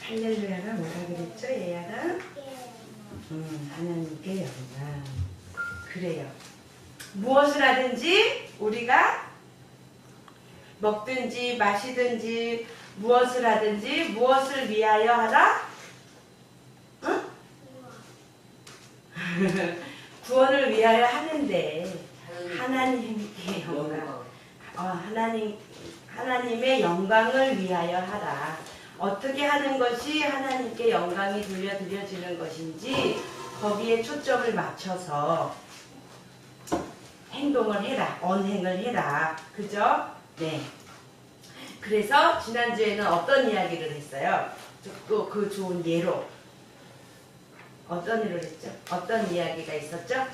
할렐루야가 뭐라 그랬죠, 얘야가? 하나님께 영광. 그래요. 무엇을 하든지 우리가 먹든지 마시든지 무엇을 하든지 무엇을 위하여 하라? 응? 구원을 위하여 하는데 하나님께 영광. 하나님의 영광을 위하여 하라. 어떻게 하는 것이 하나님께 영광이 돌려드려지는 것인지 거기에 초점을 맞춰서 행동을 해라. 언행을 해라. 그죠? 네. 그래서 지난주에는 어떤 이야기를 했어요? 또 그 좋은 예로 어떤 예를 했죠? 어떤 이야기가 있었죠?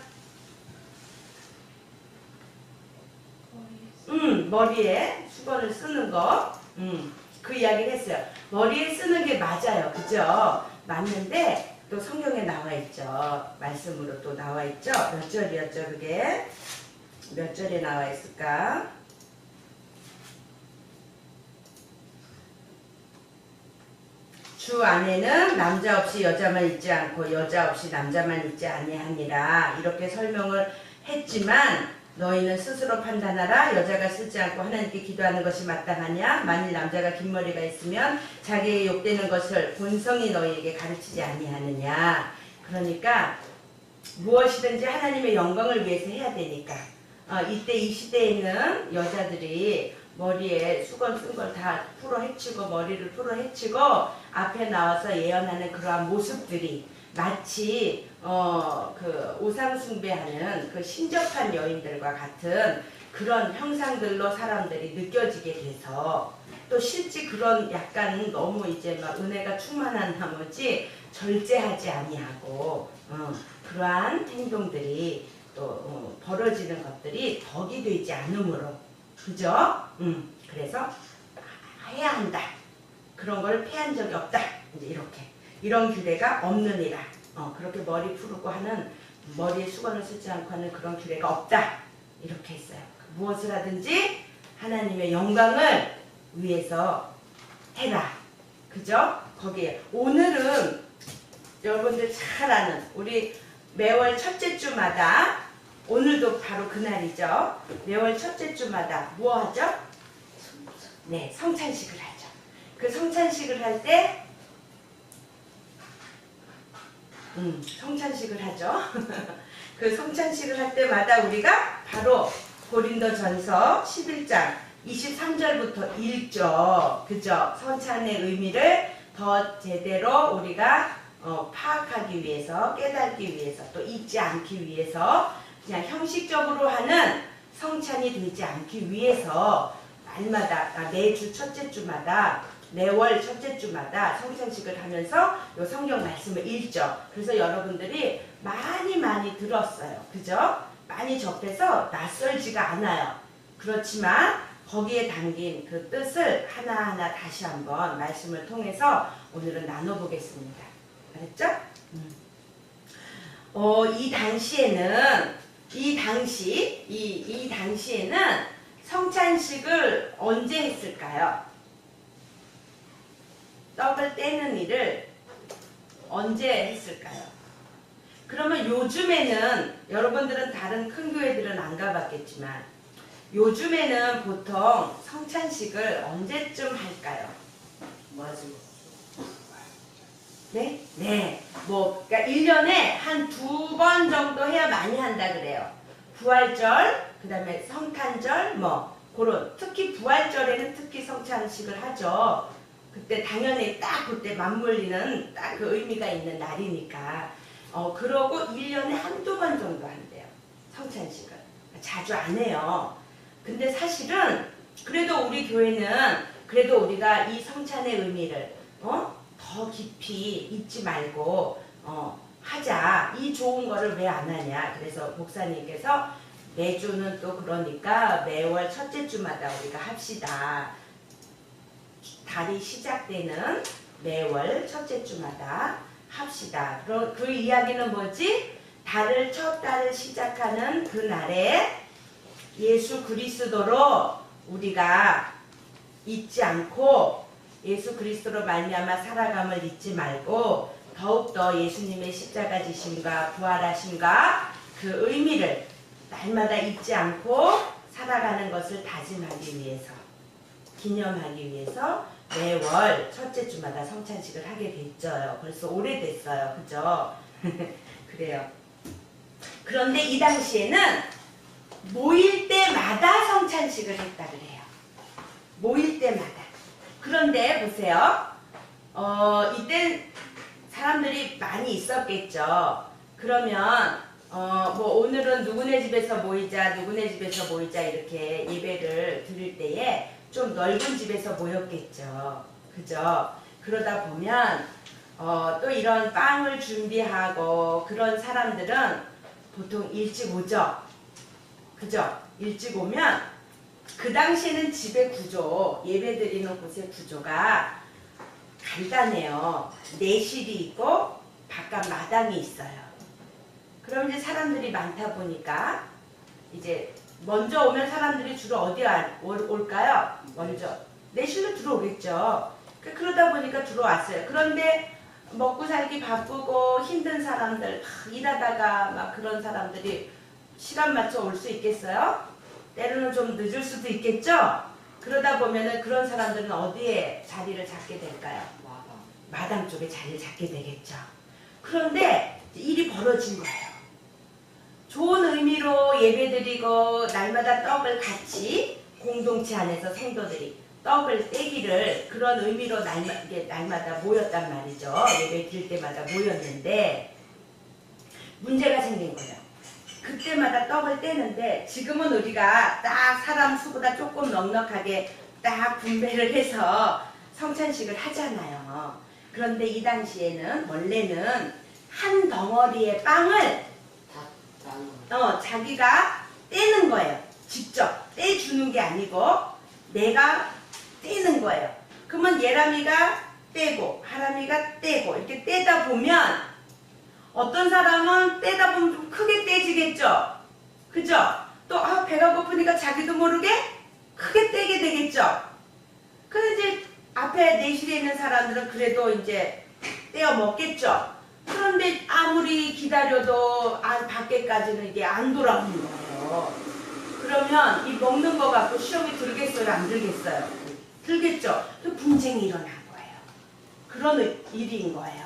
머리에 수건을 쓰는 거. 그 이야기를 했어요. 머리에 쓰는 게 맞아요. 그죠? 맞는데 또 성경에 나와 있죠. 말씀으로 또 나와 있죠. 몇 절이었죠, 그게? 몇 절에 나와 있을까? 주 안에는 남자 없이 여자만 있지 않고 여자 없이 남자만 있지 아니하니라. 이렇게 설명을 했지만 너희는 스스로 판단하라. 여자가 쓰지 않고 하나님께 기도하는 것이 마땅하냐? 만일 남자가 긴 머리가 있으면 자기에게 욕되는 것을 본성이 너희에게 가르치지 아니하느냐. 그러니까 무엇이든지 하나님의 영광을 위해서 해야 되니까 이때 이 시대에는 여자들이 머리에 수건 쓴 걸 다 풀어 헤치고 머리를 풀어 헤치고 앞에 나와서 예언하는 그러한 모습들이 마치 그 우상 숭배하는 그 신접한 여인들과 같은 그런 형상들로 사람들이 느껴지게 돼서 또 실제 그런 약간 너무 이제 막 은혜가 충만한 나머지 절제하지 아니하고 그러한 행동들이 또 벌어지는 것들이 덕이 되지 않으므로 그죠? 그래서 해야 한다. 그런 걸 패한 적이 없다. 이제 이렇게 이런 규례가 없느니라. 그렇게 머리 푸르고 하는 머리에 수건을 쓰지 않고 하는 그런 규례가 없다. 이렇게 했어요. 무엇을 하든지 하나님의 영광을 위해서 해라. 그죠? 거기에 오늘은 여러분들 잘 아는 우리 매월 첫째 주마다 오늘도 바로 그날이죠. 매월 첫째 주마다 뭐 하죠? 네, 성찬식을 하죠. 그 성찬식을 할 때 성찬식을 하죠. 그 성찬식을 할 때마다 우리가 바로 고린도전서 11장 23절부터 읽죠. 그죠? 성찬의 의미를 더 제대로 우리가 파악하기 위해서 깨닫기 위해서 또 잊지 않기 위해서 그냥 형식적으로 하는 성찬이 되지 않기 위해서 날마다 매주 첫째 주마다 매월 첫째 주마다 성찬식을 하면서 요 성경 말씀을 읽죠. 그래서 여러분들이 많이 들었어요. 그죠? 많이 접해서 낯설지가 않아요. 그렇지만 거기에 담긴 그 뜻을 하나하나 다시 한번 말씀을 통해서 오늘은 나눠보겠습니다. 알았죠? 이 당시에는 성찬식을 언제 했을까요? 떡을 떼는 일을 언제 했을까요? 그러면 요즘에는 여러분들은 다른 큰 교회들은 안 가봤겠지만 요즘에는 보통 성찬식을 언제쯤 할까요? 맞아요. 네? 네. 그러니까 1년에 한 2번 정도 해야 많이 한다 그래요. 부활절, 그 다음에 성탄절, 그런, 특히 부활절에는 특히 성찬식을 하죠. 그때 당연히 딱 그때 맞물리는 딱 그 의미가 있는 날이니까. 그러고 1년에 한두 번 정도 한대요. 성찬식을. 자주 안 해요. 근데 사실은, 그래도 우리 교회는, 그래도 우리가 이 성찬의 의미를, 더 깊이 잊지 말고 하자. 이 좋은 거를 왜 안 하냐. 그래서 목사님께서 매주는 또 그러니까 매월 첫째 주마다 우리가 합시다. 달이 시작되는 매월 첫째 주마다 합시다. 그 이야기는 뭐지? 첫 달을 시작하는 그 날에 예수 그리스도로 우리가 잊지 않고 예수 그리스도로 말미암아 살아감을 잊지 말고 더욱더 예수님의 십자가 지심과 부활하심과 그 의미를 날마다 잊지 않고 살아가는 것을 다짐하기 위해서, 기념하기 위해서 매월 첫째 주마다 성찬식을 하게 됐죠. 벌써 오래됐어요. 그죠? 그래요. 그런데 이 당시에는 모일 때마다 성찬식을 했다 그래요. 모일 때마다. 그런데 보세요. 이때 사람들이 많이 있었겠죠. 그러면 뭐 오늘은 누구네 집에서 모이자, 누구네 집에서 모이자 이렇게 예배를 드릴 때에 좀 넓은 집에서 모였겠죠. 그죠? 그러다 보면 또 이런 빵을 준비하고 그런 사람들은 보통 일찍 오죠. 그죠? 일찍 오면 그 당시에는 집의 구조, 예배 드리는 곳의 구조가 간단해요. 내실이 있고 바깥 마당이 있어요. 그럼 이제 사람들이 많다 보니까 이제 먼저 오면 사람들이 주로 어디 올까요? 먼저 내실로 들어오겠죠. 그러다 보니까 들어왔어요. 그런데 먹고 살기 바쁘고 힘든 사람들, 일하다가 막 그런 사람들이 시간 맞춰 올 수 있겠어요? 때로는 좀 늦을 수도 있겠죠? 그러다 보면은 그런 사람들은 어디에 자리를 잡게 될까요? 마당 쪽에 자리를 잡게 되겠죠. 그런데 일이 벌어진 거예요. 좋은 의미로 예배드리고 날마다 떡을 같이 공동체 안에서 성도들이 떡을 떼기를 그런 의미로 날마다 모였단 말이죠. 예배 드릴 때마다 모였는데 문제가 생긴 거예요. 그때마다 떡을 떼는데 지금은 우리가 딱 사람 수보다 조금 넉넉하게 딱 분배를 해서 성찬식을 하잖아요. 그런데 이 당시에는 원래는 한 덩어리의 빵을 자기가 떼는 거예요. 직접 떼주는 게 아니고 내가 떼는 거예요. 그러면 예람이가 떼고 하람이가 떼고 이렇게 떼다 보면 어떤 사람은 떼다 보면 좀 크게 떼지겠죠. 그죠? 또 배가 고프니까 자기도 모르게 크게 떼게 되겠죠. 근데 이제 앞에 내실에 있는 사람들은 그래도 이제 떼어 먹겠죠. 그런데 아무리 기다려도 밖에까지는 이게 안 돌아오는 거예요. 그러면 이 먹는 거 갖고 시험이 들겠어요? 안 들겠어요? 들겠죠? 또 분쟁이 일어난 거예요. 그런 일인 거예요.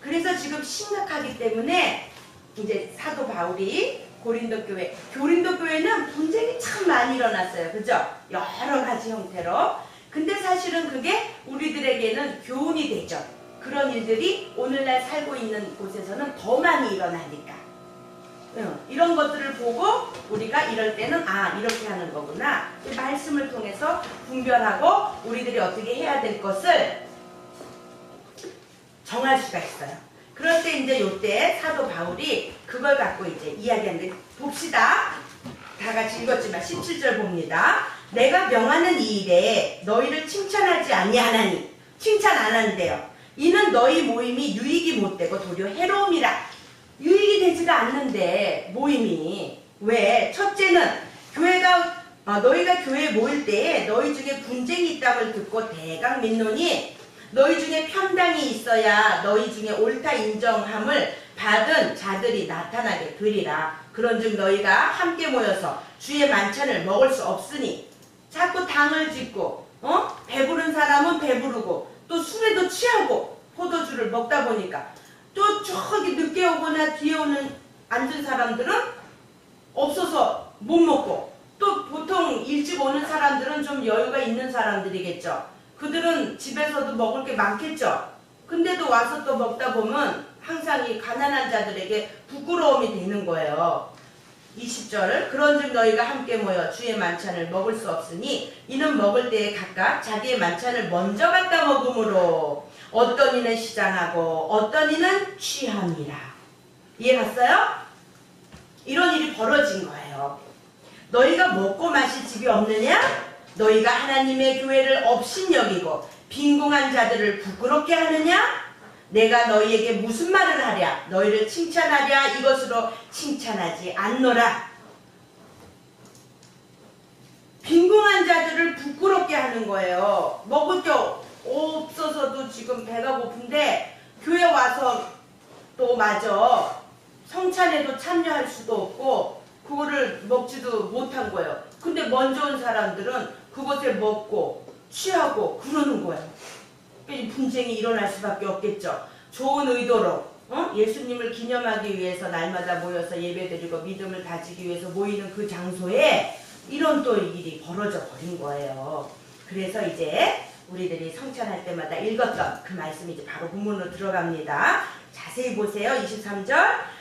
그래서 지금 심각하기 때문에 이제 사도 바울이 고린도 교회는 분쟁이 참 많이 일어났어요. 그죠? 여러 가지 형태로. 근데 사실은 그게 우리들에게는 교훈이 되죠. 그런 일들이 오늘날 살고 있는 곳에서는 더 많이 일어나니까. 이런 것들을 보고 우리가 이럴 때는 이렇게 하는 거구나. 말씀을 통해서 분별하고 우리들이 어떻게 해야 될 것을 정할 수가 있어요. 그럴 때 이제 요때 사도 바울이 그걸 갖고 이제 이야기하는데 봅시다. 다 같이 읽었지만 17절 봅니다. 내가 명하는 이 일에 너희를 칭찬하지 아니하나니 칭찬 안 한대요. 이는 너희 모임이 유익이 못되고 도리어 해로움이라. 유익이 되지가 않는데 모임이 왜? 첫째는 너희가 교회에 모일 때에 너희 중에 분쟁이 있다고 듣고 대강 믿노니 너희 중에 편당이 있어야 너희 중에 옳다 인정함을 받은 자들이 나타나게 되리라. 그런즉 너희가 함께 모여서 주의 만찬을 먹을 수 없으니 자꾸 당을 짓고 배부른 사람은 배부르고 또 술에도 취하고 포도주를 먹다 보니까 또 저기 늦게 오거나 뒤에 앉은 사람들은 없어서 못 먹고 또 보통 일찍 오는 사람들은 좀 여유가 있는 사람들이겠죠. 그들은 집에서도 먹을 게 많겠죠. 근데도 와서 또 먹다 보면 항상 이 가난한 자들에게 부끄러움이 되는 거예요. 20절 그런즉 너희가 함께 모여 주의 만찬을 먹을 수 없으니 이는 먹을 때에 각각 자기의 만찬을 먼저 갖다 먹으므로 어떤 이는 시장하고 어떤 이는 취함이라. 이해 갔어요? 이런 일이 벌어진 거예요. 너희가 먹고 마실 집이 없느냐? 너희가 하나님의 교회를 업신여기고 빈궁한 자들을 부끄럽게 하느냐? 내가 너희에게 무슨 말을 하랴? 너희를 칭찬하랴? 이것으로 칭찬하지 않노라. 빈궁한 자들을 부끄럽게 하는 거예요. 먹을 게 마저 성찬에도 참여할 수도 없고 그거를 먹지도 못한 거예요. 근데 먼저 온 사람들은 그것을 먹고 취하고 그러는 거예요. 그러니까 분쟁이 일어날 수밖에 없겠죠. 좋은 의도로 예수님을 기념하기 위해서 날마다 모여서 예배드리고 믿음을 다지기 위해서 모이는 그 장소에 이런 또 일이 벌어져 버린 거예요. 그래서 이제 우리들이 성찬할 때마다 읽었던 그 말씀이 이제 바로 본문으로 들어갑니다. 자세히 보세요. 23절.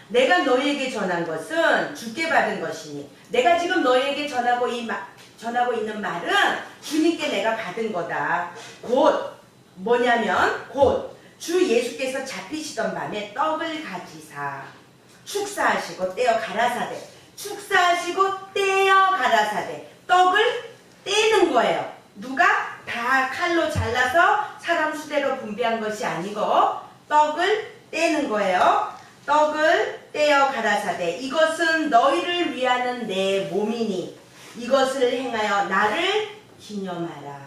내가 너희에게 전한 것은 주께 받은 것이니 내가 지금 너희에게 전하고 있는 말은 주님께 내가 받은 거다. 곧 뭐냐면 곧 주 예수께서 잡히시던 밤에 떡을 가지사 축사하시고 떼어 가라사대 축사하시고 떼어 가라사대 떡을 떼는 거예요. 누가? 다 칼로 잘라서 사람 수대로 분배한 것이 아니고 떡을 떼는 거예요. 떡을 떼어 가라사대 이것은 너희를 위하는 내 몸이니 이것을 행하여 나를 기념하라.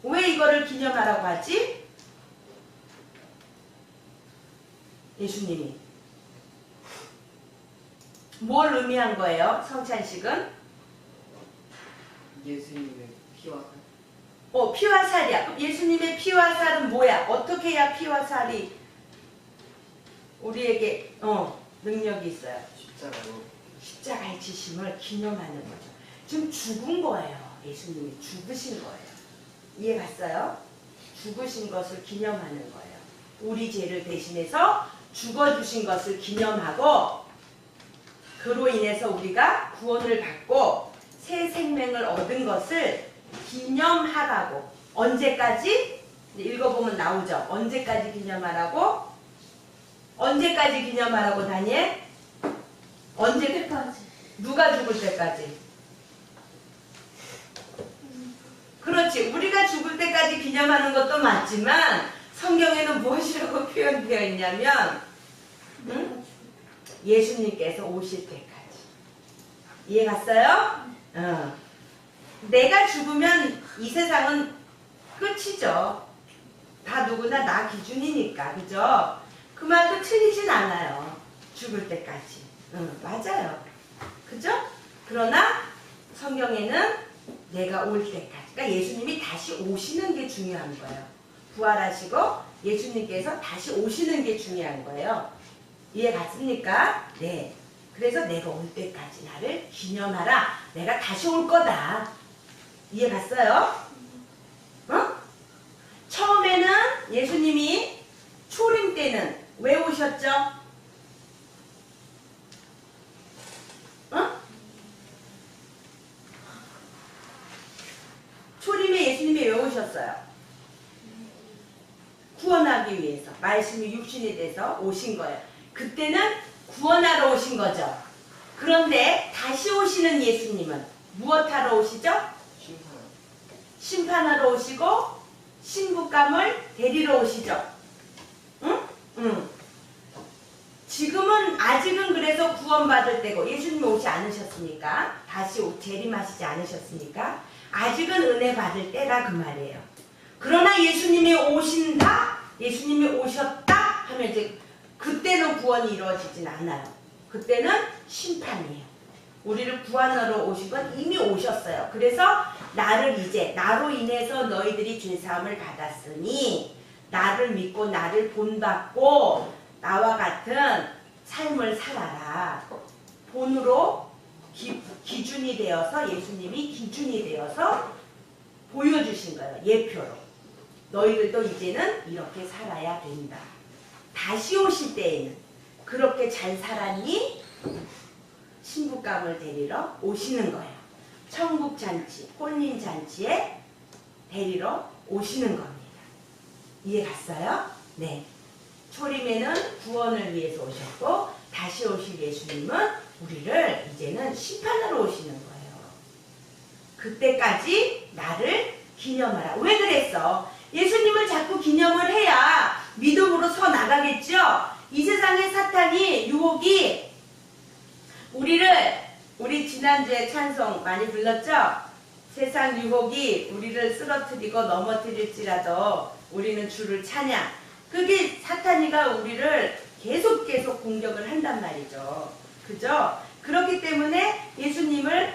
왜 이거를 기념하라고 하지? 예수님이 뭘 의미한 거예요? 성찬식은? 예수님의 피와 살. 피와 살이야. 그럼 예수님의 피와 살은 뭐야? 어떻게 해야 피와 살이 우리에게 능력이 있어요? 십자가의 지심을 기념하는 거죠. 지금 죽은 거예요. 예수님이 죽으신 거예요. 이해 갔어요? 죽으신 것을 기념하는 거예요. 우리 죄를 대신해서 죽어주신 것을 기념하고 그로 인해서 우리가 구원을 받고 새 생명을 얻은 것을 기념하라고. 언제까지? 읽어보면 나오죠. 언제까지 기념하라고? 언제까지 기념하라고 다니엘? 언제 때까지? 누가 죽을 때까지? 그렇지. 우리가 죽을 때까지 기념하는 것도 맞지만 성경에는 무엇이라고 표현되어 있냐면 예수님께서 오실 때까지. 이해 갔어요? 내가 죽으면 이 세상은 끝이죠. 다 누구나 나 기준이니까. 그죠? 그 말도 틀리진 않아요. 죽을 때까지. 맞아요. 그죠? 그러나 성경에는 내가 올 때까지. 그러니까 예수님이 다시 오시는 게 중요한 거예요. 부활하시고 예수님께서 다시 오시는 게 중요한 거예요. 이해 갔습니까? 네. 그래서 내가 올 때까지 나를 기념하라. 내가 다시 올 거다. 이해 갔어요? 처음에는 예수님이 초림 때는 왜 오셨죠? 초림에 예수님이 왜 오셨어요? 구원하기 위해서. 말씀이 육신이 돼서 오신 거예요. 그때는 구원하러 오신 거죠. 그런데 다시 오시는 예수님은 무엇하러 오시죠? 심판하러 오시고 신부감을 데리러 오시죠. 응? 지금은 아직은 그래서 구원받을 때고 예수님이 오지 않으셨으니까 다시 재림하시지 않으셨으니까 아직은 은혜 받을 때라 그 말이에요. 그러나 예수님이 오신다, 예수님이 오셨다 하면 이제 그때는 구원이 이루어지진 않아요. 그때는 심판이에요. 우리를 구원하러 오신 건 이미 오셨어요. 그래서 나를 이제 나로 인해서 너희들이 죄사함을 받았으니 나를 믿고 나를 본받고 나와 같은 삶을 살아라. 본으로 기준이 되어서 예수님이 기준이 되어서 보여주신 거예요. 예표로. 너희들도 이제는 이렇게 살아야 된다. 다시 오실 때에는 그렇게 잘 살았니? 신부감을 데리러 오시는 거예요. 천국잔치, 혼인잔치에 데리러 오시는 겁니다. 이해 갔어요? 네. 초림에는 구원을 위해서 오셨고 다시 오실 예수님은 우리를 이제는 심판하러 오시는 거예요. 그때까지 나를 기념하라. 왜 그랬어? 예수님을 자꾸 기념을 해야 믿음으로 서 나가겠죠? 이 세상의 사탄이 유혹이 우리 지난주에 찬송 많이 불렀죠? 세상 유혹이 우리를 쓰러뜨리고 넘어뜨릴지라도 우리는 주를 찬양. 그게 사탄이가 우리를 계속 공격을 한단 말이죠. 그죠? 그렇기 때문에 예수님을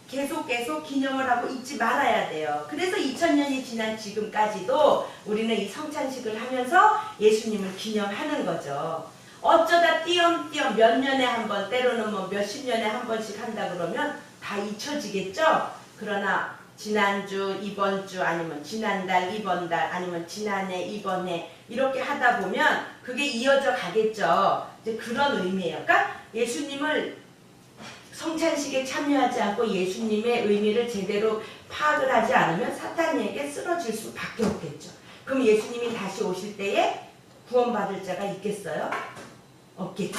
계속 기념을 하고 잊지 말아야 돼요. 그래서 2000년이 지난 지금까지도 우리는 이 성찬식을 하면서 예수님을 기념하는 거죠. 어쩌다 띄엄띄엄 몇 년에 한 번, 때로는 뭐 몇십 년에 한 번씩 한다 그러면 다 잊혀지겠죠? 그러나 지난주, 이번 주, 아니면 지난달, 이번 달, 아니면 지난해, 이번해 이렇게 하다 보면 그게 이어져 가겠죠. 이제 그런 의미예요. 그러니까 예수님을 성찬식에 참여하지 않고 예수님의 의미를 제대로 파악을 하지 않으면 사탄에게 쓰러질 수밖에 없겠죠. 그럼 예수님이 다시 오실 때에 구원받을 자가 있겠어요? 없겠죠.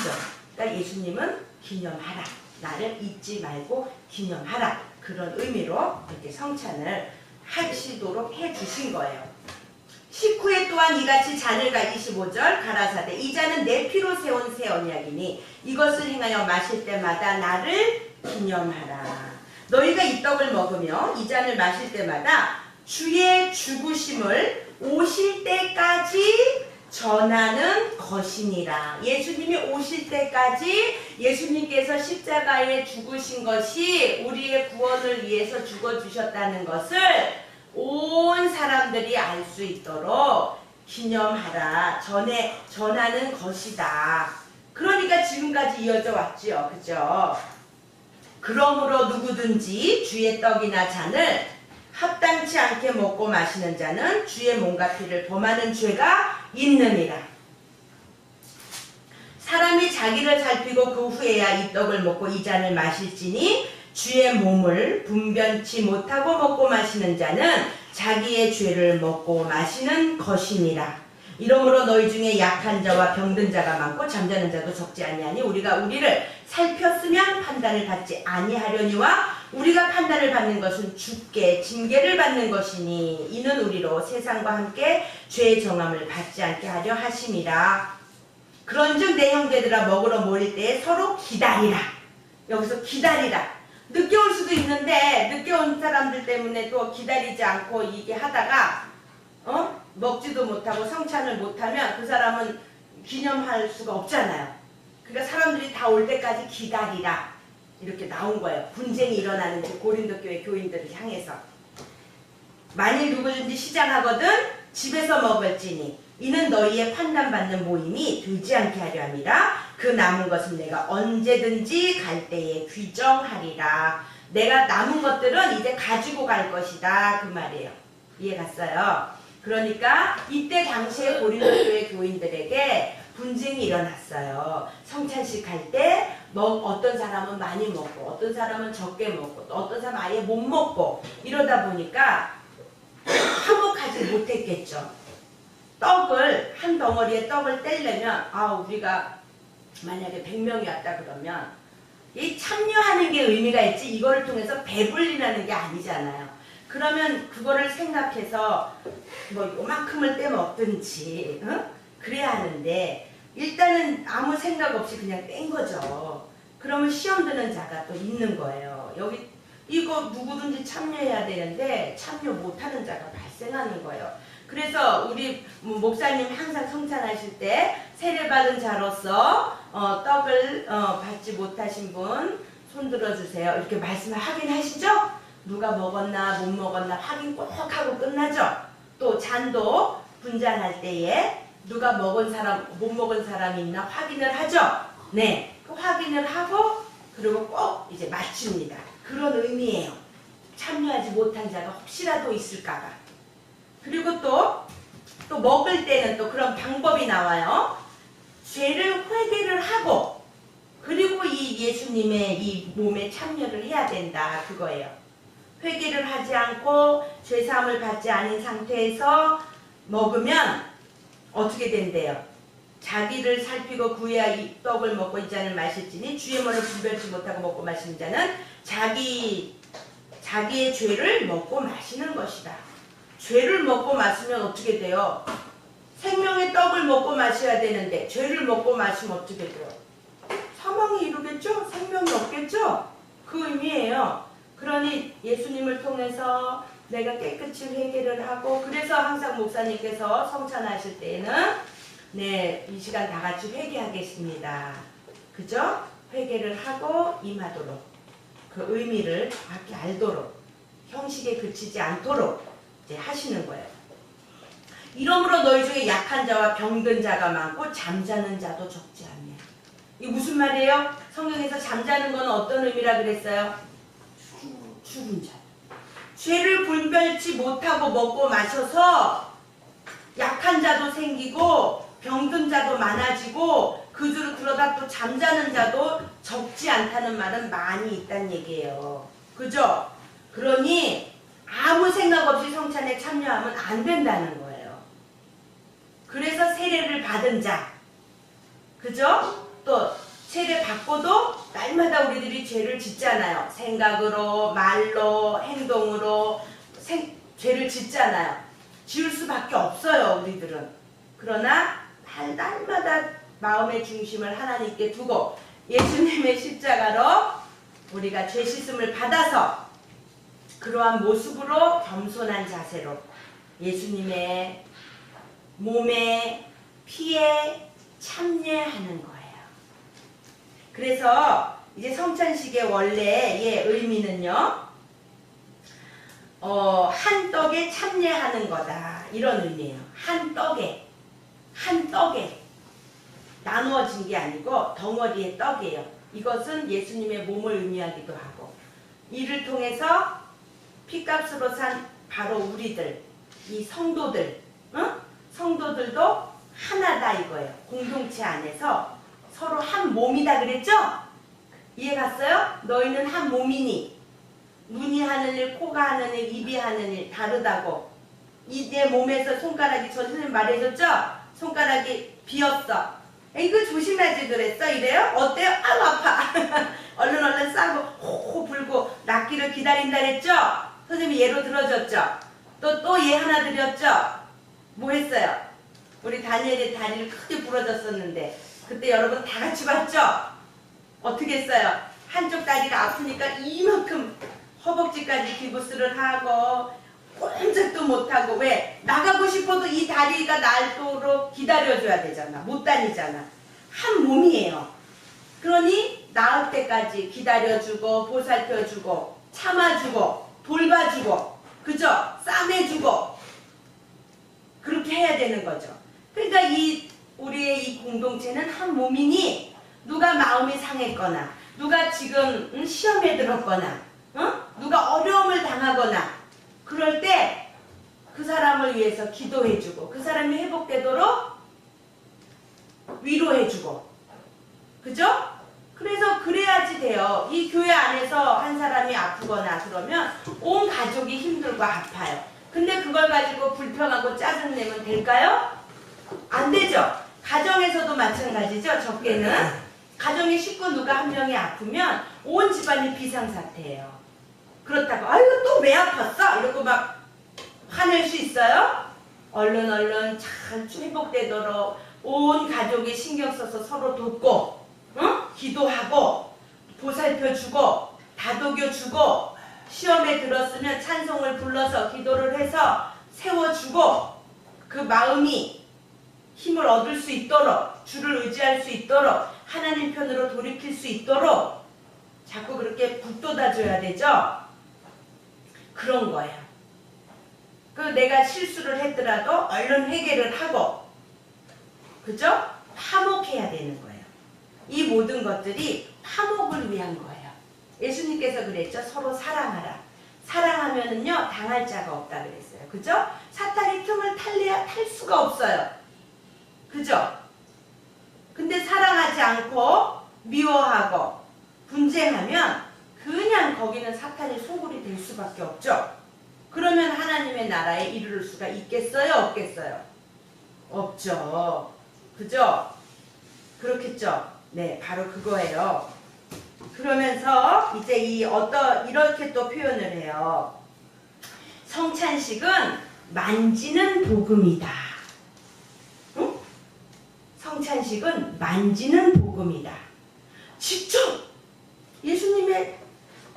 그러니까 예수님은 기념하라. 나를 잊지 말고 기념하라. 그런 의미로 이렇게 성찬을 하시도록 해주신 거예요. 19회 또한 이같이 잔을 25절 가라사대 이 잔은 내 피로 세운 새 언약이니 이것을 행하여 마실 때마다 나를 기념하라. 너희가 이 떡을 먹으며 이 잔을 마실 때마다 주의 죽으심을 오실 때까지 전하는 것이니라. 예수님이 오실 때까지 예수님께서 십자가에 죽으신 것이 우리의 구원을 위해서 죽어주셨다는 것을 온 사람들이 알 수 있도록 기념하라. 전하는 것이다. 그러니까 지금까지 이어져 왔죠. 그죠? 그러므로 누구든지 주의 떡이나 잔을 합당치 않게 먹고 마시는 자는 주의 몸과 피를 범하는 죄가 있느니라. 사람이 자기를 살피고 그 후에야 이 떡을 먹고 이 잔을 마실지니 주의 몸을 분변치 못하고 먹고 마시는 자는 자기의 죄를 먹고 마시는 것이니라. 이러므로 너희 중에 약한 자와 병든 자가 많고 잠자는 자도 적지 아니하니 우리가 우리를 살폈으면 판단을 받지 아니하려니와 우리가 판단을 받는 것은 주께 징계를 받는 것이니 이는 우리로 세상과 함께 죄의 정함을 받지 않게 하려 하심이라. 그런즉 내 형제들아 먹으러 모일 때에 서로 기다리라. 여기서 기다리라. 늦게 올 수도 있는데 늦게 온 사람들 때문에 또 기다리지 않고 이게 하다가 먹지도 못하고 성찬을 못하면 그 사람은 기념할 수가 없잖아요. 그러니까 사람들이 다 올 때까지 기다리라 이렇게 나온 거예요. 분쟁이 일어나는 고린도 교회 교인들을 향해서. 만일 누구든지 시장하거든 집에서 먹을지니 이는 너희의 판단받는 모임이 되지 않게 하려 함이라. 그 남은 것은 내가 언제든지 갈 때에 규정하리라. 내가 남은 것들은 이제 가지고 갈 것이다 그 말이에요. 이해 갔어요? 그러니까 이때 당시에 고린도 교회 교인들에게 분쟁이 일어났어요. 성찬식 할 때 어떤 사람은 많이 먹고 어떤 사람은 적게 먹고 또 어떤 사람은 아예 못 먹고 이러다 보니까 화목하지 못했겠죠. 한 덩어리의 떡을 떼려면 우리가 만약에 100명이 왔다 그러면 이 참여하는 게 의미가 있지 이거를 통해서 배불리라는 게 아니잖아요. 그러면 그거를 생각해서 뭐 요만큼을 떼먹든지 그래야 하는데 일단은 아무 생각 없이 그냥 뗀 거죠. 그러면 시험 드는 자가 또 있는 거예요. 여기 이거 누구든지 참여해야 되는데 참여 못하는 자가 발생하는 거예요. 그래서 우리 목사님 항상 성찬하실 때 세례받은 자로서 떡을 받지 못하신 분 손 들어주세요. 이렇게 말씀을 하긴 하시죠? 누가 먹었나 못 먹었나 확인 꼭 하고 끝나죠? 또 잔도 분잔할 때에 누가 먹은 사람 못 먹은 사람이 있나 확인을 하죠? 네, 그 확인을 하고 그리고 꼭 이제 마칩니다. 그런 의미예요. 참여하지 못한 자가 혹시라도 있을까봐. 그리고 또 먹을 때는 또 그런 방법이 나와요. 죄를 회개를 하고 그리고 이 예수님의 이 몸에 참여를 해야 된다 그거예요. 회개를 하지 않고 죄사함을 받지 않은 상태에서 먹으면 어떻게 된대요? 자기를 살피고 구해야 이 떡을 먹고 이 잔을 마실지니 주의 몸을 분별치 못하고 먹고 마시는 자는 자기의 죄를 먹고 마시는 것이다. 죄를 먹고 마시면 어떻게 돼요? 생명의 떡을 먹고 마셔야 되는데 죄를 먹고 마시면 어떻게 돼요? 사망에 이르겠죠? 생명이 없겠죠? 그 의미예요. 그러니 예수님을 통해서 내가 깨끗이 회개를 하고 그래서 항상 목사님께서 성찬하실 때에는 네, 이 시간 다 같이 회개하겠습니다. 그죠? 회개를 하고 임하도록 그 의미를 정확히 알도록 형식에 그치지 않도록 이제 하시는 거예요. 이러므로 너희 중에 약한 자와 병든 자가 많고 잠자는 자도 적지 않냐. 이게 무슨 말이에요? 성경에서 잠자는 건 어떤 의미라 그랬어요? 죽은 자. 죄를 분별치 못하고 먹고 마셔서 약한 자도 생기고 병든 자도 많아지고 그러다 또 잠자는 자도 적지 않다는 말은 많이 있다는 얘기예요. 그죠? 그러니 아무 생각 없이 성찬에 참여하면 안 된다는 거예요. 그래서 세례를 받은 자, 그죠? 또 세례 받고도 날마다 우리들이 죄를 짓잖아요. 생각으로, 말로, 행동으로 죄를 짓잖아요. 지을 수밖에 없어요, 우리들은. 그러나 날마다 마음의 중심을 하나님께 두고 예수님의 십자가로 우리가 죄 씻음을 받아서 그러한 모습으로 겸손한 자세로 예수님의 몸에 피에 참여하는 거예요. 그래서 이제 성찬식의 원래의 의미는요, 한 떡에 참여하는 거다, 이런 의미예요. 한 떡에 나누어진 게 아니고 덩어리의 떡이에요. 이것은 예수님의 몸을 의미하기도 하고, 이를 통해서 피값으로 산 바로 우리들, 이 성도들, 성도들도 하나다 이거예요. 공동체 안에서 서로 한 몸이다 그랬죠? 이해 갔어요? 너희는 한 몸이니 눈이 하는 일, 코가 하는 일, 입이 하는 일 다르다고. 내 몸에서 손가락이, 전 선생님 말해줬죠? 손가락이 비었어. 이거 조심하지 그랬어? 이래요? 어때요? 아우 아파. 얼른 싸고 호호 불고 낫기를 기다린다 그랬죠? 선생님이 예로 들어줬죠? 또 얘 하나 드렸죠? 뭐 했어요? 우리 다니엘의 다리를 크게 부러졌었는데 그때 여러분 다 같이 봤죠? 어떻게 했어요? 한쪽 다리가 아프니까 이만큼 허벅지까지 기부스를 하고 꼼짝도 못하고, 왜? 나가고 싶어도 이 다리가 날도록 기다려줘야 되잖아. 못 다니잖아. 한 몸이에요. 그러니 나을 때까지 기다려주고 보살펴주고 참아주고 돌봐주고, 그죠? 싸매주고 그렇게 해야 되는 거죠. 그러니까 우리의 이 공동체는 한 몸이니 누가 마음이 상했거나 누가 지금 시험에 들었거나 누가 어려움을 당하거나 그럴 때 그 사람을 위해서 기도해주고 그 사람이 회복되도록 위로해주고, 그죠? 그래서 그래야지 돼요. 이 교회 안에서 한 사람이 아프거나 그러면 온 가족이 힘들고 아파요. 근데 그걸 가지고 불평하고 짜증내면 될까요? 안 되죠. 가정에서도 마찬가지죠. 적게는 가정의 식구 누가 한 명이 아프면 온 집안이 비상사태예요. 그렇다고 아이고 또 왜 아팠어? 이러고 막 화낼 수 있어요? 얼른 잘 회복되도록 온 가족이 신경 써서 서로 돕고 기도하고 보살펴주고 다독여주고, 시험에 들었으면 찬송을 불러서 기도를 해서 세워주고 그 마음이 힘을 얻을 수 있도록, 주를 의지할 수 있도록, 하나님 편으로 돌이킬 수 있도록 자꾸 그렇게 북돋아줘야 되죠. 그런 거예요. 내가 실수를 했더라도 얼른 회개를 하고, 그죠? 화목해야 되는 거예요. 이 모든 것들이 화목을 위한 거예요. 예수님께서 그랬죠. 서로 사랑하라. 사랑하면은요 당할 자가 없다 그랬어요. 그죠? 사탄이 틈을 탈 수가 없어요. 그죠? 근데 사랑하지 않고 미워하고 분쟁하면 그냥 거기는 사탄의 소굴이 될 수밖에 없죠. 그러면 하나님의 나라에 이르를 수가 있겠어요? 없겠어요? 없죠. 그죠? 그렇겠죠? 네, 바로 그거예요. 그러면서 이제 이렇게 또 표현을 해요. 성찬식은 만지는 복음이다. 응? 성찬식은 만지는 복음이다. 직접 예수님의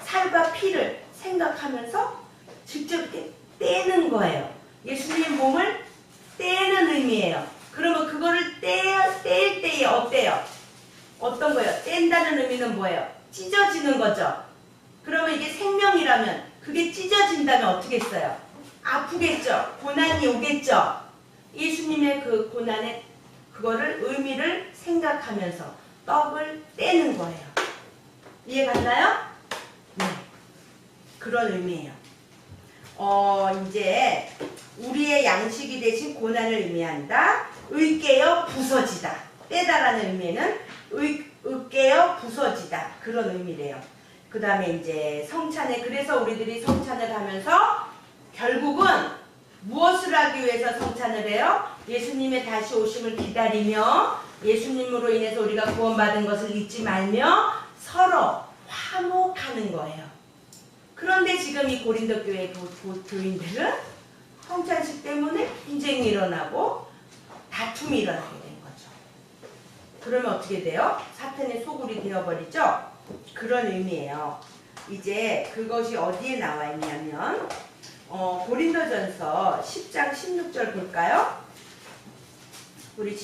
살과 피를 생각하면서 직접 이렇게 떼는 거예요. 예수님의 몸을 떼는 의미예요. 그러면 그거를 뗄 때에 어때요? 어떤 거예요? 뗀다는 의미는 뭐예요? 찢어지는 거죠. 그러면 이게 생명이라면 그게 찢어진다면 어떻게 했어요? 아프겠죠. 고난이 오겠죠. 예수님의 그 고난의 그거를 의미를 생각하면서 떡을 떼는 거예요. 이해 갔나요? 네. 그런 의미예요. 이제 우리의 양식이 되신 고난을 의미한다. 으깨어 부서지다. 떼다라는 의미에는 으깨어 부서지다. 그런 의미래요. 그 다음에 이제 성찬에, 그래서 우리들이 성찬을 하면서 결국은 무엇을 하기 위해서 성찬을 해요? 예수님의 다시 오심을 기다리며 예수님으로 인해서 우리가 구원받은 것을 잊지 말며 서로 화목하는 거예요. 그런데 지금 이 고린도 교회 교인들은 성찬식 때문에 분쟁이 일어나고 다툼이 일어나게 된 거죠. 그러면 어떻게 돼요? 사탄의 소굴이 되어버리죠? 그런 의미예요. 이제 그것이 어디에 나와 있냐면 고린도전서 10장 16절 볼까요? 우리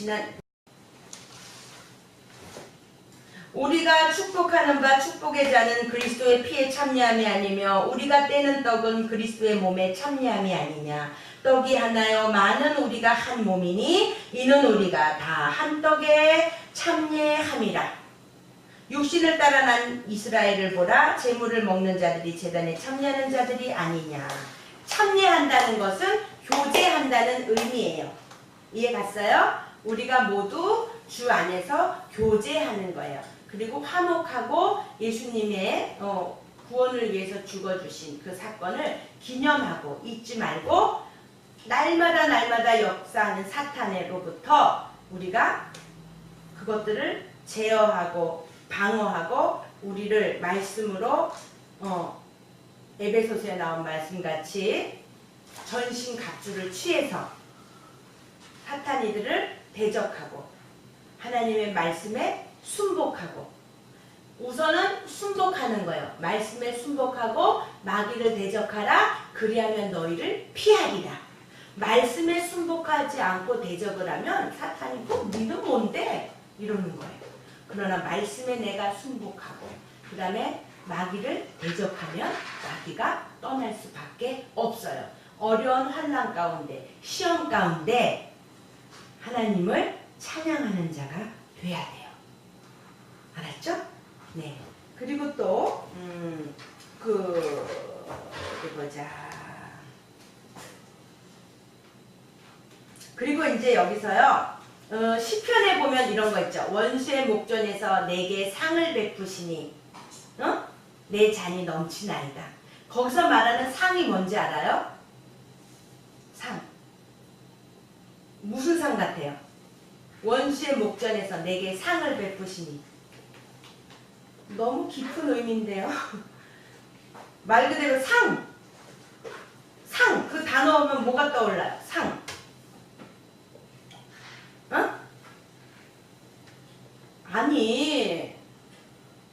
우리가 축복하는 바 축복의 자는 그리스도의 피에 참여함이 아니며 우리가 떼는 떡은 그리스도의 몸에 참여함이 아니냐. 떡이 하나요 많은 우리가 한 몸이니 이는 우리가 다 한 떡에 참여함이라. 육신을 따라 난 이스라엘을 보라. 제물을 먹는 자들이 제단에 참여하는 자들이 아니냐. 참여한다는 것은 교제한다는 의미예요. 이해 갔어요? 우리가 모두 주 안에서 교제하는 거예요. 그리고 화목하고 예수님의 구원을 위해서 죽어주신 그 사건을 기념하고 잊지 말고 날마다 역사하는 사탄으로부터 우리가 그것들을 제어하고 방어하고 우리를 말씀으로 에베소서에 나온 말씀같이 전신갑주를 취해서 사탄이들을 대적하고 하나님의 말씀에 순복하고 우선은 순복하는 거예요. 말씀에 순복하고 마귀를 대적하라. 그리하면 너희를 피하리라. 말씀에 순복하지 않고 대적을 하면 사탄이 니는 뭔데? 이러는 거예요. 그러나 말씀에 내가 순복하고 그 다음에 마귀를 대적하면 마귀가 떠날 수밖에 없어요. 어려운 환난 가운데 시험 가운데 하나님을 찬양하는 자가 돼야 돼요. 알았죠? 네. 그리고 또 어디 보자. 그리고 이제 여기서요. 시편에 보면 이런 거 있죠. 원수의 목전에서 내게 상을 베푸시니 내 잔이 넘치나이다. 거기서 말하는 상이 뭔지 알아요? 상. 무슨 상 같아요? 원수의 목전에서 내게 상을 베푸시니. 너무 깊은 의미인데요. 말 그대로 상. 상. 그 단어 오면 뭐가 떠올라요? 상. 아니,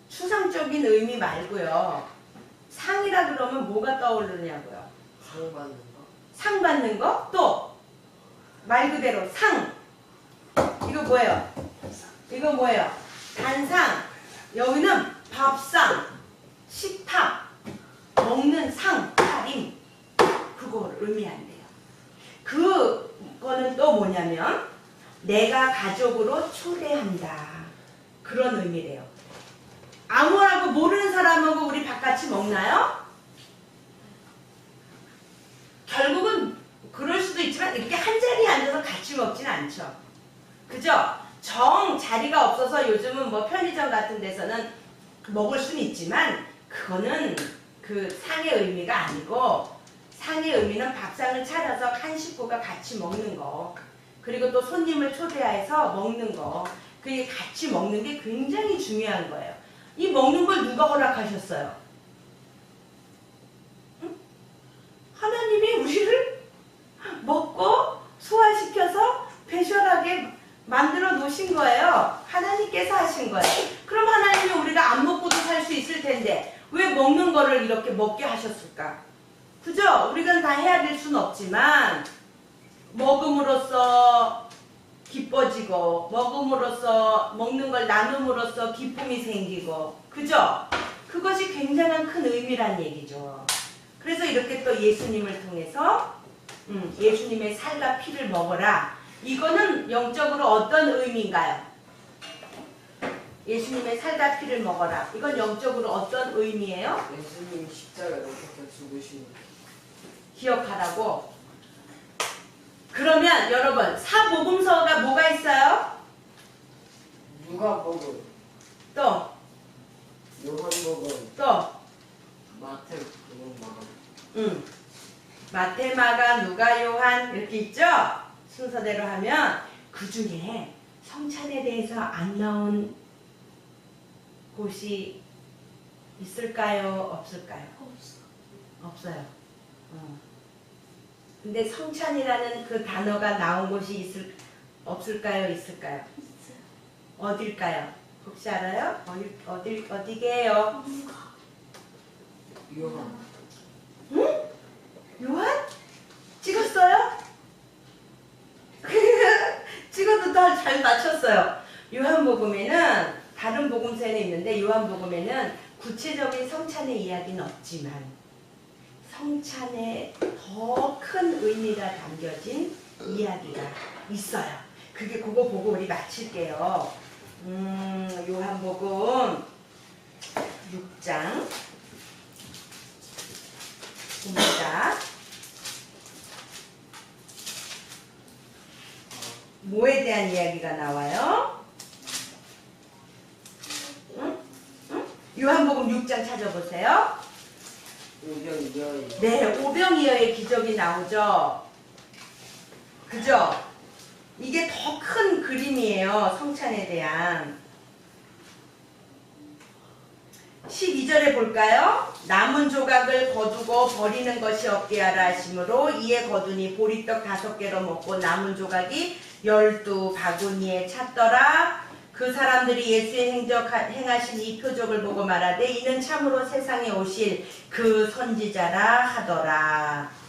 추상적인 의미 말고요. 상이라 그러면 뭐가 떠오르냐고요? 상 받는 거. 상 받는 거? 또 말 그대로 상. 이거 뭐예요? 이거 뭐예요? 단상. 여기는 밥상, 식탁, 먹는 상, 차림. 그걸 의미한대요. 그거는 또 뭐냐면 내가 가족으로 초대한다. 그런 의미래요. 아무하고 모르는 사람하고 우리 밥같이 먹나요? 결국은 그럴 수도 있지만 이렇게 한 자리에 앉아서 같이 먹지는 않죠. 그죠? 정 자리가 없어서 요즘은 뭐 편의점 같은 데서는 먹을 수는 있지만 그거는 그 상의 의미가 아니고 상의 의미는 밥상을 차려서 한 식구가 같이 먹는 거. 그리고 또 손님을 초대해서 먹는 거. 그게 같이 먹는 게 굉장히 중요한 거예요. 이 먹는 걸 누가 허락하셨어요? 응? 하나님이 우리를 먹고 소화시켜서 배설하게 만들어 놓으신 거예요. 하나님께서 하신 거예요. 그럼 하나님이 우리가 안 먹고도 살 수 있을 텐데 왜 먹는 거를 이렇게 먹게 하셨을까? 그죠? 우리가 다 해야 될 수는 없지만 먹음으로써 기뻐지고 먹음으로써 먹는 걸 나눔으로써 기쁨이 생기고 그죠? 그것이 굉장한 큰 의미란 얘기죠. 그래서 이렇게 또 예수님을 통해서 예수님의 살과 피를 먹어라. 이거는 영적으로 어떤 의미인가요? 예수님의 살과 피를 먹어라. 이건 영적으로 어떤 의미예요? 예수님 십자가에 못 박혀 죽으신 기억하라고. 그러면 여러분 사복음서가 뭐가 있어요? 누가복음, 또 요한복음, 또 마태복음, 마태, 마가, 누가, 요한 이렇게 있죠? 순서대로 하면 그 중에 성찬에 대해서 안 나온 곳이 있을까요? 없을까요? 없어요. 근데 성찬이라는 그 단어가 나온 곳이 없을까요? 있을까요? 어딜까요? 혹시 알아요? 어디게요? 요한. 응? 요한? 찍었어요? 찍어도 더 잘 맞췄어요. 요한복음에는 다른 복음서에는 있는데 요한복음에는 구체적인 성찬의 이야기는 없지만 성찬에 더 큰 의미가 담겨진 이야기가 있어요. 그거 보고 우리 마칠게요. 요한복음 6장 봅니다. 뭐에 대한 이야기가 나와요? 응? 요한복음 6장 찾아보세요. 오병이어의. 네, 오병이어의 기적이 나오죠. 그죠? 이게 더 큰 그림이에요. 성찬에 대한. 12절에 볼까요? 남은 조각을 거두고 버리는 것이 없게 하라 하심으로 이에 거두니 보리떡 5개로 먹고 남은 조각이 12바구니에 찼더라. 그 사람들이 예수의 행하신 이 표적을 보고 말하되 이는 참으로 세상에 오실 그 선지자라 하더라.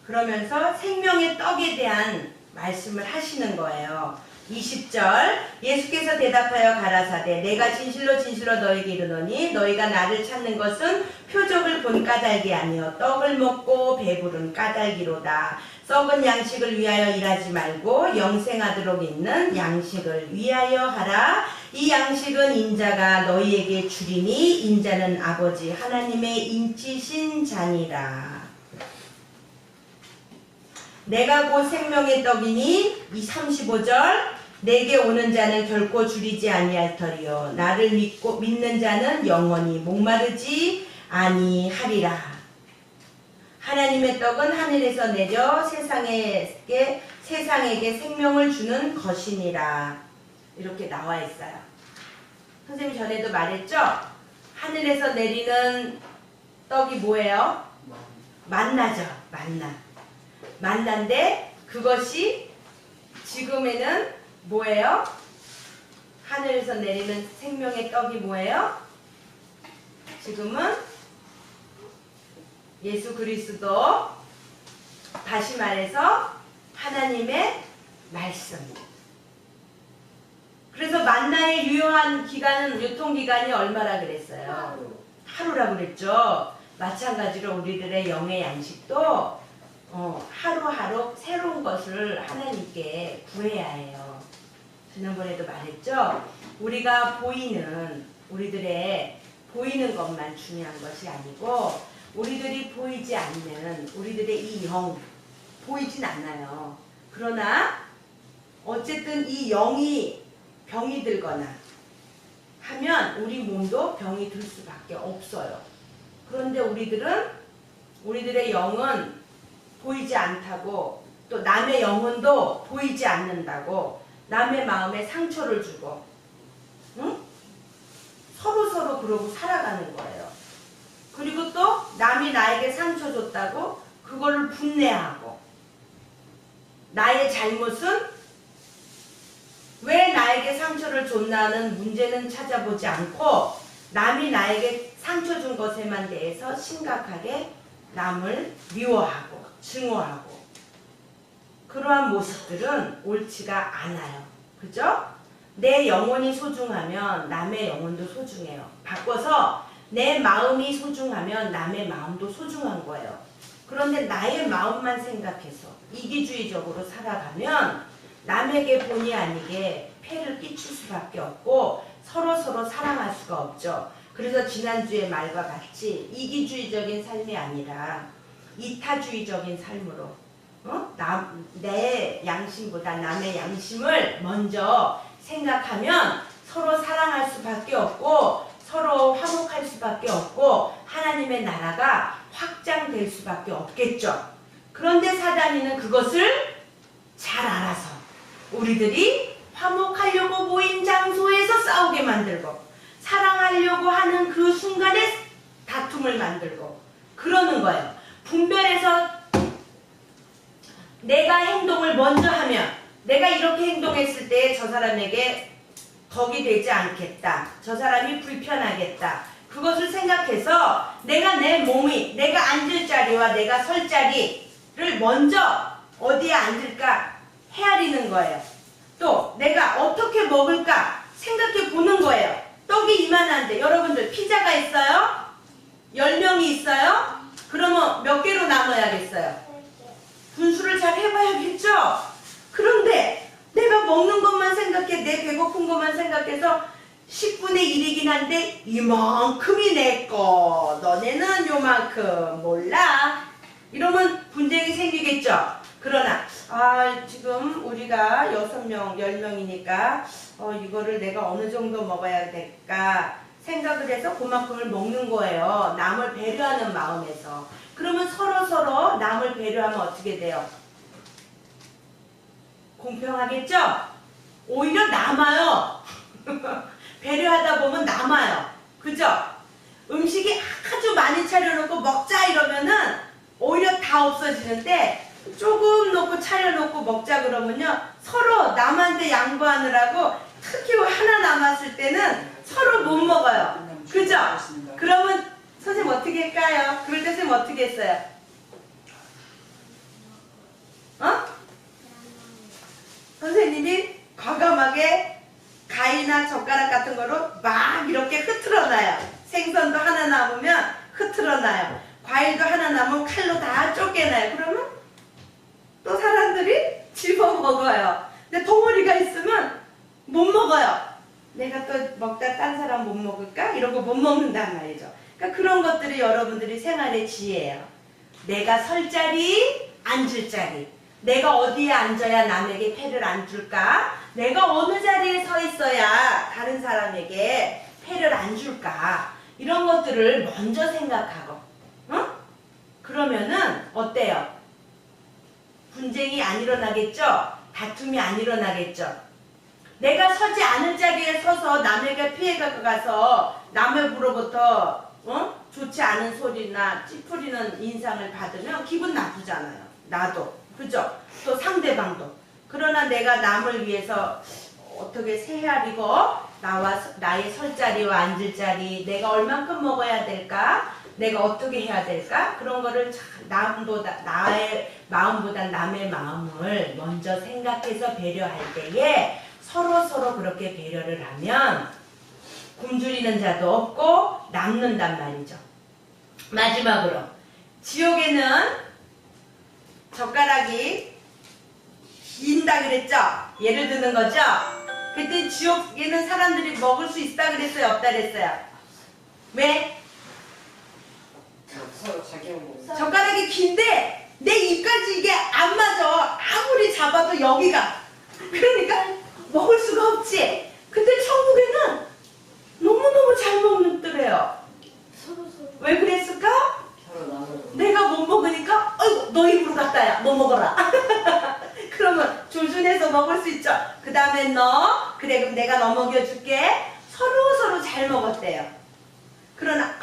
그러면서 생명의 떡에 대한 말씀을 하시는 거예요. 20절 예수께서 대답하여 가라사대 내가 진실로 진실로 너에게 이르노니 너희가 나를 찾는 것은 표적을 본 까닭이 아니요 떡을 먹고 배부른 까닭이로다. 썩은 양식을 위하여 일하지 말고 영생하도록 있는 양식을 위하여 하라. 이 양식은 인자가 너희에게 주리니 인자는 아버지 하나님의 인치신 자니라. 내가 곧 생명의 떡이니 이 35절 내게 오는 자는 결코 줄이지 아니할 터리요 나를 믿는 자는 영원히 목마르지 아니하리라. 하나님의 떡은 하늘에서 내려 세상에게 생명을 주는 것이니라. 이렇게 나와 있어요. 선생님 전에도 말했죠? 하늘에서 내리는 떡이 뭐예요? 만나죠. 만나인데 그것이 지금에는 뭐예요? 하늘에서 내리는 생명의 떡이 뭐예요? 지금은 예수 그리스도, 다시 말해서 하나님의 말씀. 그래서 만나의 유효한 기간은, 유통기간이 얼마나 그랬어요? 하루라고 그랬죠. 마찬가지로 우리들의 영의 양식도 하루하루 새로운 것을 하나님께 구해야 해요. 지난번에도 말했죠. 우리가 우리들의 보이는 것만 중요한 것이 아니고 우리들이 보이지 않는 우리들의 이 영 보이진 않아요. 그러나 어쨌든 이 영이 병이 들거나 하면 우리 몸도 병이 들 수밖에 없어요. 그런데 우리들의 영은 보이지 않다고, 또 남의 영혼도 보이지 않는다고 남의 마음에 상처를 주고, 응? 서로 그러고 살아가는 거예요. 그리고 또 남이 나에게 상처 줬다고 그거를 분내하고, 나의 잘못은 왜 나에게 상처를 줬나는 문제는 찾아보지 않고 남이 나에게 상처 준 것에만 대해서 심각하게 남을 미워하고 증오하고 그러한 모습들은 옳지가 않아요. 그죠? 내 영혼이 소중하면 남의 영혼도 소중해요. 바꿔서 내 마음이 소중하면 남의 마음도 소중한 거예요. 그런데 나의 마음만 생각해서 이기주의적으로 살아가면 남에게 본의 아니게 폐를 끼칠 수밖에 없고 서로 사랑할 수가 없죠. 그래서 지난주의 말과 같이 이기주의적인 삶이 아니라 이타주의적인 삶으로 내 양심보다 남의 양심을 먼저 생각하면 서로 사랑할 수밖에 없고 서로 화목할 수밖에 없고 하나님의 나라가 확장될 수밖에 없겠죠. 그런데 사단이는 그것을 잘 알아서 우리들이 화목하려고 모인 장소에서 싸우게 만들고 사랑하려고 하는 그 순간에 다툼을 만들고 그러는 거예요. 분별해서 내가 행동을 먼저 하면 내가 이렇게 행동했을 때 저 사람에게 덕이 되지 않겠다. 저 사람이 불편하겠다. 그것을 생각해서 내가 내 몸이 내가 앉을 자리와 내가 설 자리를 먼저 어디에 앉을까 헤아리는 거예요. 또 내가 어떻게 먹을까 생각해 보는 거예요. 떡이 이만한데 여러분들 피자가 있어요? 10명이 있어요? 그러면 몇 개로 나눠야겠어요? 분수를 잘 해봐야겠죠? 그런데 내가 먹는 것만 생각해 내 배고픈 것만 생각해서 10분의 1이긴 한데 이만큼이 내 거 너네는 요만큼 몰라 이러면 분쟁이 생기겠죠. 그러나 지금 우리가 6명 10명이니까 이거를 내가 어느 정도 먹어야 될까 생각을 해서 그만큼을 먹는 거예요. 남을 배려하는 마음에서. 그러면 서로 남을 배려하면 어떻게 돼요? 공평하겠죠? 오히려 남아요. 배려하다 보면 남아요. 그죠? 음식이 아주 많이 차려놓고 먹자 이러면은 오히려 다 없어지는데 조금 놓고 차려놓고 먹자 그러면요 서로 남한테 양보하느라고 특히 하나 남았을 때는 서로 못 먹어요. 그죠? 그러면 선생님 어떻게 할까요? 그럴 때 선생님 어떻게 했어요? 선생님이 과감하게 가위나 젓가락 같은 거로 막 이렇게 흐트러놔요. 생선도 하나 남으면 흐트러놔요. 과일도 하나 남으면 칼로 다 쪼개놔요. 그러면 또 사람들이 집어 먹어요. 근데 덩어리가 있으면 못 먹어요. 내가 또 먹다 딴 사람 못 먹을까? 이러고 못 먹는단 말이죠. 그러니까 그런 것들이 여러분들이 생활의 지혜예요. 내가 설 자리, 앉을 자리. 내가 어디에 앉아야 남에게 폐를 안 줄까? 내가 어느 자리에 서 있어야 다른 사람에게 폐를 안 줄까? 이런 것들을 먼저 생각하고 그러면은 어때요? 분쟁이 안 일어나겠죠? 다툼이 안 일어나겠죠? 내가 서지 않을 자리에 서서 남에게 피해가 가서 남에게로부터 좋지 않은 소리나 찌푸리는 인상을 받으면 기분 나쁘잖아요. 나도. 그죠? 또 상대방도. 그러나 내가 남을 위해서 어떻게 헤아리고 나의 설 자리와 앉을 자리, 내가 얼만큼 먹어야 될까? 내가 어떻게 해야 될까? 그런 거를 나의 마음보다 남의 마음을 먼저 생각해서 배려할 때에 서로 그렇게 배려를 하면 굶주리는 자도 없고 남는단 말이죠. 마지막으로 지옥에는 젓가락이 인다 그랬죠? 예를 드는 거죠? 그때 지옥에는 사람들이 먹을 수 있다 그랬어요? 없다 그랬어요? 왜? 서로 자기 먹는 젓가락이 긴데 내 입까지 이게 안 맞아. 아무리 잡아도 여기가. 그러니까 먹을 수가 없지. 근데 천국에는 너무너무 잘 먹는더래요. 왜 그랬을까? 서로 나눠 내가 못 먹으니까 아이고 너 입으로 갖다야 뭐 먹어라. 그러면 조준해서 먹을 수 있죠. 그 다음에 너 그래 그럼 내가 너 먹여줄게. 서로 잘 먹었대요. 그러나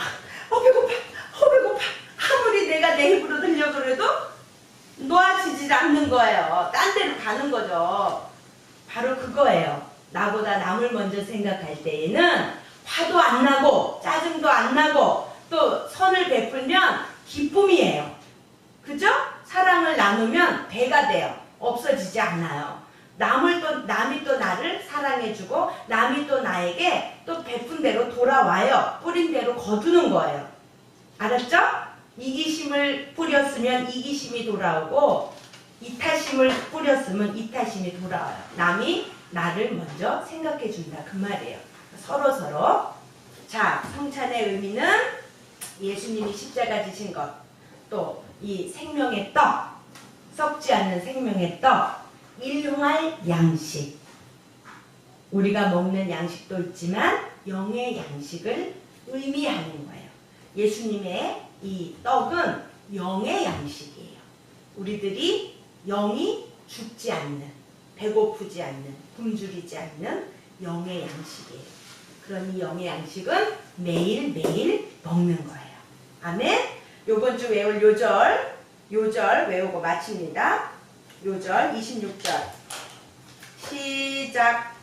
배고파 아무리 내가 내 입으로 들려고 그래도 놓아지질 않는 거예요. 딴 데로 가는 거죠. 바로 그거예요. 나보다 남을 먼저 생각할 때에는 화도 안 나고 짜증도 안 나고 또 선을 베풀면 기쁨이에요. 그죠? 사랑을 나누면 배가 돼요. 없어지지 않아요. 남이 또 나를 사랑해주고 남이 또 나에게 또 베푼 대로 돌아와요. 뿌린 대로 거두는 거예요. 알았죠? 이기심을 뿌렸으면 이기심이 돌아오고 이타심을 뿌렸으면 이타심이 돌아와요. 남이 나를 먼저 생각해 준다 그 말이에요. 서로 자, 성찬의 의미는 예수님이 십자가 지신 것, 또 이 생명의 떡, 썩지 않는 생명의 떡, 일용할 양식, 우리가 먹는 양식도 있지만 영의 양식을 의미하는 거예요. 예수님의 이 떡은 영의 양식이에요. 우리들이 영이 죽지 않는, 배고프지 않는, 굶주리지 않는 영의 양식이에요. 그런 이 영의 양식은 매일매일 먹는 거예요. 아멘. 요번 주 외울 요절 외우고 마칩니다. 요절 26절 시작.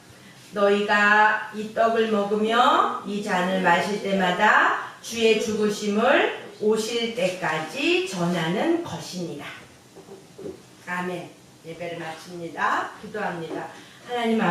너희가 이 떡을 먹으며 이 잔을 마실 때마다 주의 죽으심을 오실 때까지 전하는 것이니라. 아멘. 예배를 마칩니다. 기도합니다. 하나님 아버지,